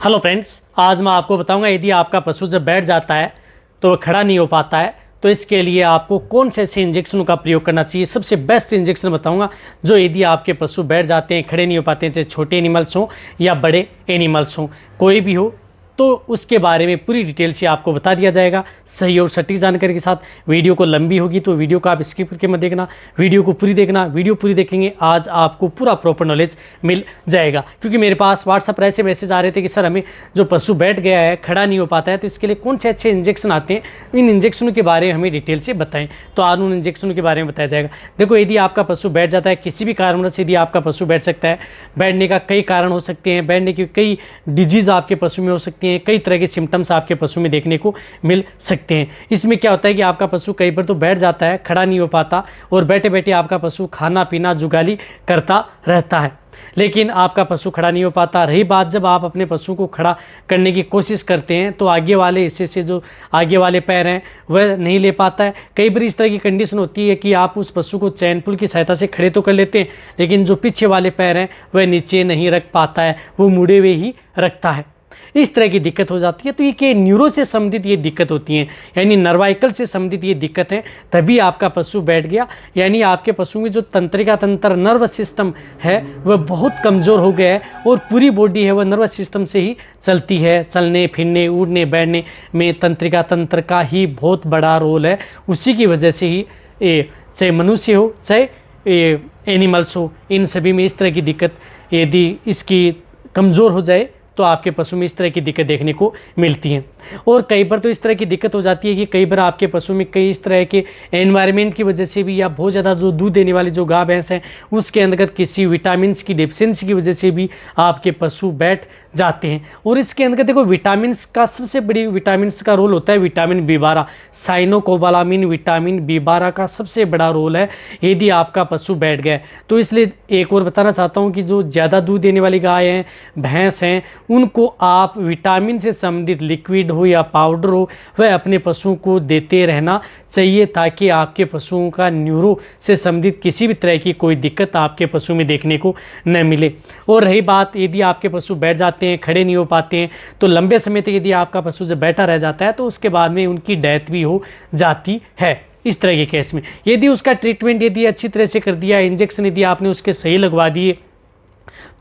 Hello friends, आज मैं आपको बताऊंगा यदि आपका पशु जब बैठ जाता है तो वह खड़ा नहीं हो पाता है तो इसके लिए आपको कौन से ऐसे इंजेक्शनों का प्रयोग करना चाहिए। सबसे बेस्ट इंजेक्शन बताऊंगा जो यदि आपके पशु बैठ जाते हैं, खड़े नहीं हो पाते हैं, चाहे छोटे एनिमल्स हों या बड़े एनिमल्स हों, कोई भी हो, तो उसके बारे में पूरी डिटेल से आपको बता दिया जाएगा सही और सटीक जानकारी के साथ। वीडियो को लंबी होगी तो वीडियो को आप स्किप करके मत देखना, वीडियो को पूरी देखना। वीडियो पूरी देखेंगे आज आपको पूरा प्रॉपर नॉलेज मिल जाएगा, क्योंकि मेरे पास व्हाट्सअप पर ऐसे मैसेज आ रहे थे कि सर हमें जो पशु बैठ गया है, खड़ा नहीं हो पाता है, तो इसके लिए कौन से अच्छे इंजेक्शन आते हैं, इन इंजेक्शनों के बारे में हमें डिटेल से बताएं। तो आज उन इंजेक्शनों के बारे में बताया जाएगा। देखो, यदि आपका पशु बैठ जाता है, किसी भी कारणवश यदि आपका पशु बैठ सकता है, बैठने का कई कारण हो सकते हैं, बैठने की कई डिजीज़ आपके पशु में हो सकती हैं, कई तरह के सिम्टम्स आपके पशु में देखने को मिल सकते हैं। इसमें क्या होता है कि आपका पशु कई बार तो बैठ जाता है, खड़ा नहीं हो पाता, और बैठे बैठे आपका पशु खाना पीना जुगाली करता रहता है, लेकिन आपका पशु खड़ा नहीं हो पाता। रही बात जब आप अपने पशु को खड़ा करने की कोशिश करते हैं तो आगे वाले हिस्से से जो आगे वाले पैर हैं वह नहीं ले पाता है। कई बार इस तरह की कंडीशन होती है कि आप उस पशु को चैन पुल की सहायता से खड़े तो कर लेते हैं, लेकिन जो पीछे वाले पैर हैं वह नीचे नहीं रख पाता है, वो मुड़े हुए ही रखता है। इस तरह की दिक्कत हो जाती है। तो ये कि न्यूरो से संबंधित ये दिक्कत होती है, यानी नर्वाइकल से संबंधित ये दिक्कत है, तभी आपका पशु बैठ गया। यानी आपके पशु में जो तंत्रिका तंत्र नर्वस सिस्टम है वह बहुत कमज़ोर हो गया है, और पूरी बॉडी है वह नर्वस सिस्टम से ही चलती है। चलने फिरने उड़ने बैठने में तंत्रिका तंत्र का ही बहुत बड़ा रोल है। उसी की वजह से ही चाहे मनुष्य हो चाहे एनिमल्स हो, इन सभी में इस तरह की दिक्कत यदि इसकी कमज़ोर हो जाए तो आपके पशु में इस तरह की दिक्कत देखने को मिलती हैं। और कई बार तो इस तरह की दिक्कत हो जाती है कि कई बार आपके पशु में कई इस तरह के एनवायरनमेंट की वजह से भी, या बहुत ज़्यादा जो दूध देने वाली जो गाय भैंस हैं उसके अंतर्गत किसी विटामिन की डिफिशियंसी की वजह से भी आपके पशु बैठ जाते हैं। और इसके अंतर्गत देखो, विटामिन का सबसे बड़ी विटामिन का रोल होता है vitamin B12, cyanocobalamin vitamin B12 का सबसे बड़ा रोल है यदि आपका पशु बैठ गया। तो इसलिए एक और बताना चाहता हूँ कि जो ज़्यादा दूध देने वाली गाय हैं, भैंस हैं, उनको आप विटामिन से संबंधित लिक्विड हो या पाउडर हो वह अपने पशुओं को देते रहना चाहिए, ताकि आपके पशुओं का न्यूरो से संबंधित किसी भी तरह की कोई दिक्कत आपके पशु में देखने को न मिले। और रही बात, यदि आपके पशु बैठ जाते हैं, खड़े नहीं हो पाते हैं, तो लंबे समय तक यदि आपका पशु जब बैठा रह जाता है तो उसके बाद में उनकी डेथ भी हो जाती है। इस तरह के केस में यदि उसका ट्रीटमेंट यदि अच्छी तरह से कर दिया, इंजेक्शन यदि आपने उसके सही लगवा दिए,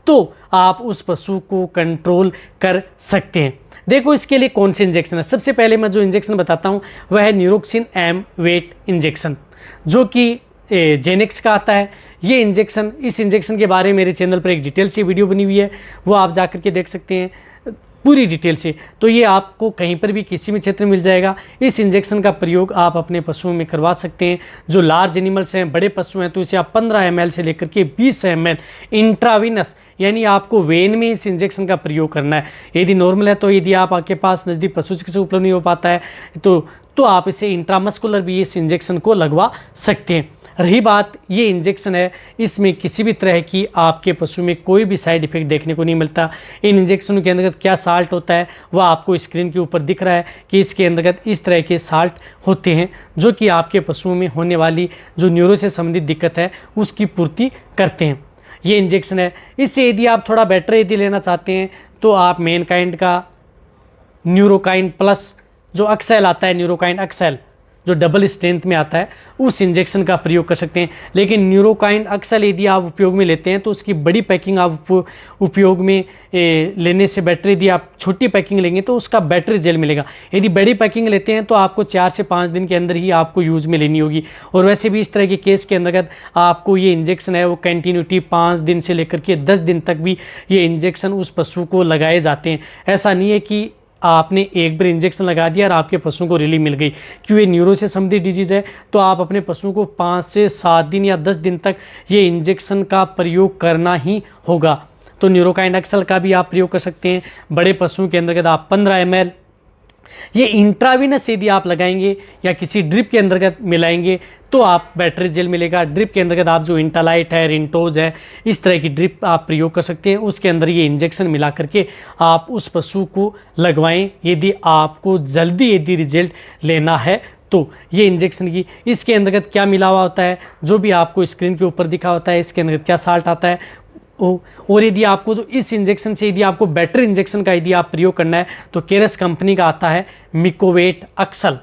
तो आप उस पशु को कंट्रोल कर सकते हैं। देखो, इसके लिए कौन से इंजेक्शन है। सबसे पहले मैं जो इंजेक्शन बताता हूँ वह है न्यूरोक्सिन एम वेट इंजेक्शन, जो कि जेनेक्स का आता है। ये इंजेक्शन, इस इंजेक्शन के बारे में मेरे चैनल पर एक डिटेल से वीडियो बनी हुई है, वो आप जा कर के देख सकते हैं पूरी डिटेल से। तो ये आपको कहीं पर भी किसी भी क्षेत्र में मिल जाएगा। इस इंजेक्शन का प्रयोग आप अपने पशुओं में करवा सकते हैं। जो लार्ज एनिमल्स हैं, बड़े पशु हैं, तो इसे आप 15 ml से लेकर के 20 ml इंट्रावीनस, यानी आपको वेन में इस इंजेक्शन का प्रयोग करना है। यदि नॉर्मल है तो यदि आपके पास नज़दीक पशु चिकित्सक उपलब्ध नहीं हो पाता है तो आप इसे इंट्रामस्कुलर भी इस इंजेक्शन को लगवा सकते हैं। रही बात, ये इंजेक्शन है, इसमें किसी भी तरह की आपके पशु में कोई भी साइड इफेक्ट देखने को नहीं मिलता। इन इंजेक्शनों के अंतर्गत क्या साल्ट होता है वह आपको स्क्रीन के ऊपर दिख रहा है कि इसके अंतर्गत इस तरह के साल्ट होते हैं, जो कि आपके पशुओं में होने वाली जो न्यूरो से संबंधित दिक्कत है उसकी पूर्ति करते हैं। ये इंजेक्शन है। इससे यदि आप थोड़ा बेटर यदि लेना चाहते हैं तो आप मैनकाइंड का न्यूरोकाइन प्लस जो अक्सेल आता है, न्यूरोकाइन अक्सेल जो डबल स्ट्रेंथ में आता है, उस इंजेक्शन का प्रयोग कर सकते हैं। लेकिन न्यूरोकाइन अक्सेल यदि आप उपयोग में लेते हैं तो उसकी बड़ी पैकिंग आप उपयोग में लेने से बेटर, यदि आप छोटी पैकिंग लेंगे तो उसका बेटर रिजल्ट मिलेगा। यदि बड़ी पैकिंग लेते हैं तो आपको 4 से 5 दिन के अंदर ही आपको यूज़ में लेनी होगी। और वैसे भी इस तरह के केस के अंतर्गत आपको ये इंजेक्शन है वो कंटिन्यूटी 5 दिन से लेकर के 10 दिन तक भी ये इंजेक्शन उस पशु को लगाए जाते हैं। ऐसा नहीं है कि आपने एक बार इंजेक्शन लगा दिया और आपके पशुओं को रिलीफ मिल गई। क्यों, ये न्यूरो से संबंधित डिजीज़ है, तो आप अपने पशुओं को 5 से 7 दिन या 10 दिन तक ये इंजेक्शन का प्रयोग करना ही होगा। तो न्यूरोकाइन अक्सेल का भी आप प्रयोग कर सकते हैं। बड़े पशुओं के अंतर्गत आप 15 ml, ये इंट्रावीनस यदि आप लगाएंगे या किसी ड्रिप के अंतर्गत मिलाएंगे तो आप बैटरी जेल मिलेगा। ड्रिप के अंतर्गत आप जो इंटालाइट है, रिंटोज है, इस तरह की ड्रिप आप प्रयोग कर सकते हैं। उसके अंदर ये इंजेक्शन मिला करके आप उस पशु को लगवाएं यदि आपको जल्दी यदि रिजल्ट लेना है तो। ये इंजेक्शन की इसके अंतर्गत क्या मिला हुआ होता है, जो भी आपको स्क्रीन के ऊपर दिखा होता है, इसके अंतर्गत क्या साल्ट आता है और यदि आपको जो इस इंजेक्शन से यदि आपको बेटर इंजेक्शन का यदि आप प्रयोग करना है तो केरस कंपनी का आता है मिकोवेट अक्सल।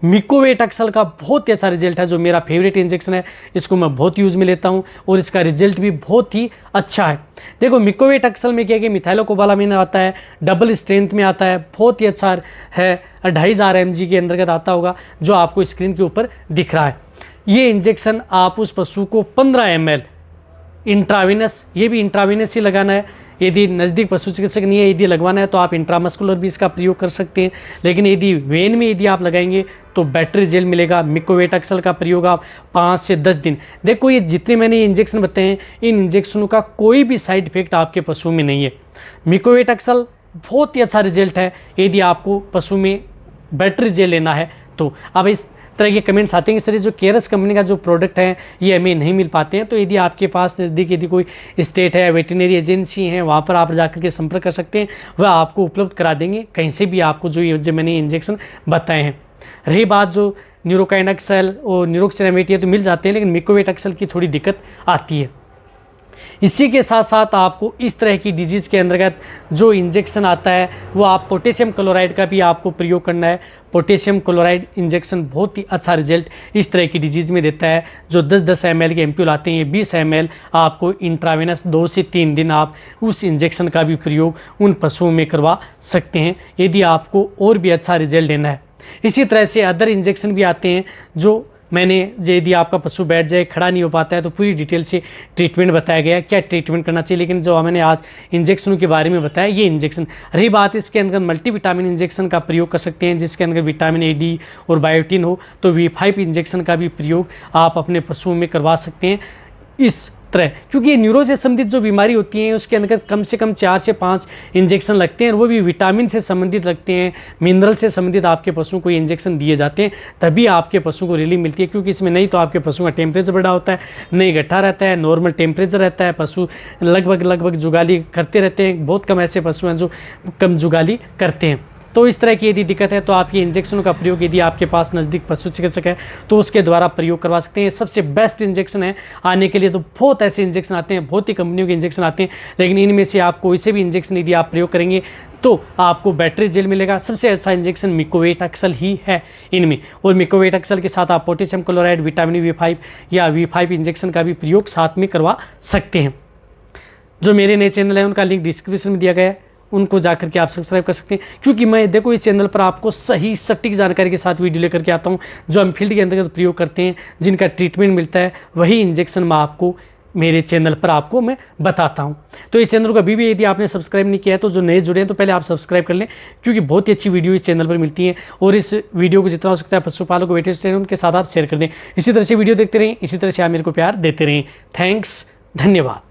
मिकोवेट अक्सल का बहुत ही अच्छा रिजल्ट है, जो मेरा फेवरेट इंजेक्शन है, इसको मैं बहुत यूज़ में लेता हूं और इसका रिजल्ट भी बहुत ही अच्छा है। देखो मिकोवेट अक्सल में क्या कि मिथाइलोकोबालामिन आता है, डबल स्ट्रेंथ में आता है, बहुत ही अच्छा है, 2500 mg के अंतर्गत आता होगा, जो आपको स्क्रीन के ऊपर दिख रहा है। ये इंजेक्शन आप उस पशु को 15 ml इंट्राविनस, ये भी इंट्राविनस ही लगाना है। यदि नज़दीक पशु चिकित्सक नहीं है, यदि लगवाना है तो आप इंट्रामस्कुलर भी इसका प्रयोग कर सकते हैं, लेकिन यदि वेन में यदि आप लगाएंगे तो बेटर रिजल्ट मिलेगा। मिकोवेट अक्सल का प्रयोग आप 5 से 10 दिन, देखो ये जितने मैंने इंजेक्शन बताए हैं, इन इंजेक्शनों का कोई भी साइड इफेक्ट आपके पशु में नहीं है। मिकोवेट अक्सल बहुत ही अच्छा रिजल्ट है यदि आपको पशु में बेटर रिजल्ट लेना है तो। अब इस तरह के कमेंट्स आते हैं इस तरह जो केरस कंपनी का जो प्रोडक्ट है ये हमें नहीं मिल पाते हैं, तो यदि आपके पास नज़दीक यदि कोई स्टेट है, वेटरनरी एजेंसी है, वहाँ पर आप जाकर के संपर्क कर सकते हैं, वह आपको उपलब्ध करा देंगे कहीं से भी आपको जो मैंने इंजेक्शन बताए हैं। रही बात जो न्यूरोकाइन अक्सल और न्यूरोक्सिनामेट ये तो मिल जाते हैं, लेकिन मिकोवेट अक्सल की थोड़ी दिक्कत आती है। इसी के साथ साथ आपको इस तरह की डिजीज़ के अंतर्गत जो इंजेक्शन आता है वो आप पोटेशियम क्लोराइड का भी आपको प्रयोग करना है। पोटेशियम क्लोराइड इंजेक्शन बहुत ही अच्छा रिजल्ट इस तरह की डिजीज़ में देता है। जो 10-10 ml के एम्प्यूल आते हैं, ये 20 ml आपको इंट्रावेनस 2 से 3 दिन आप उस इंजेक्शन का भी प्रयोग उन पशुओं में करवा सकते हैं यदि आपको और भी अच्छा रिजल्ट लेना है। इसी तरह से अदर इंजेक्शन भी आते हैं जो मैंने यदि आपका पशु बैठ जाए, खड़ा नहीं हो पाता है, तो पूरी डिटेल से ट्रीटमेंट बताया गया है, क्या ट्रीटमेंट करना चाहिए। लेकिन जो मैंने आज इंजेक्शनों के बारे में बताया, ये इंजेक्शन रही बात इसके अंदर मल्टीविटामिन इंजेक्शन का प्रयोग कर सकते हैं, जिसके अंदर विटामिन ए, डी और बायोटिन हो, तो V5 इंजेक्शन का भी प्रयोग आप अपने पशुओं में करवा सकते हैं इस तरह। क्योंकि ये न्यूरो से संबंधित जो बीमारी होती है उसके अंदर कम से कम 4 से 5 इंजेक्शन लगते हैं, और वो भी विटामिन से संबंधित लगते हैं, मिनरल से संबंधित आपके पशुओं को इंजेक्शन दिए जाते हैं, तभी आपके पशु को रिलीफ मिलती है। क्योंकि इसमें नहीं तो आपके पशु का टेम्परेचर बढ़ा होता है, नहीं घटा रहता है, नॉर्मल टेम्परेचर रहता है, पशु लगभग जुगाली करते रहते हैं। बहुत कम ऐसे पशु हैं जो कम जुगाली करते हैं। तो इस तरह की यदि दिक्कत है तो आप ये इंजेक्शनों का प्रयोग यदि आपके पास नज़दीक पशु चिकित्सक है तो उसके द्वारा प्रयोग करवा सकते हैं। सबसे बेस्ट इंजेक्शन है। आने के लिए तो बहुत ऐसे इंजेक्शन आते हैं, बहुत ही कंपनियों के इंजेक्शन आते हैं, लेकिन इनमें से आप कोई से भी इंजेक्शन यदि आप प्रयोग करेंगे तो आपको बेटर रिजल्ट मिलेगा। सबसे अच्छा इंजेक्शन मिकोवेट अक्सल ही है इनमें, और मिकोवेट अक्सल के साथ आप पोटेशियम क्लोराइड, विटामिन V5 या V5 इंजेक्शन का भी प्रयोग साथ में करवा सकते हैं। जो मेरे नए चैनल है उनका लिंक डिस्क्रिप्शन में दिया गया है, उनको जाकर के आप सब्सक्राइब कर सकते हैं। क्योंकि मैं देखो इस चैनल पर आपको सही सटीक जानकारी के साथ वीडियो लेकर के आता हूं, जो हम फील्ड के अंतर्गत प्रयोग करते हैं, जिनका ट्रीटमेंट मिलता है, वही इंजेक्शन मैं आपको मेरे चैनल पर आपको मैं बताता हूं। तो इस चैनल को अभी भी यदि आपने सब्सक्राइब नहीं किया है तो जो नए जुड़े हैं तो पहले आप सब्सक्राइब कर लें, क्योंकि बहुत ही अच्छी वीडियो इस चैनल पर मिलती है। और इस वीडियो को जितना हो सकता है पशुपालक वेटरनरी उनके साथ आप शेयर कर दें। इसी तरह से वीडियो देखते रहें, इसी तरह से आप मेरे को प्यार देते रहें। थैंक्स, धन्यवाद।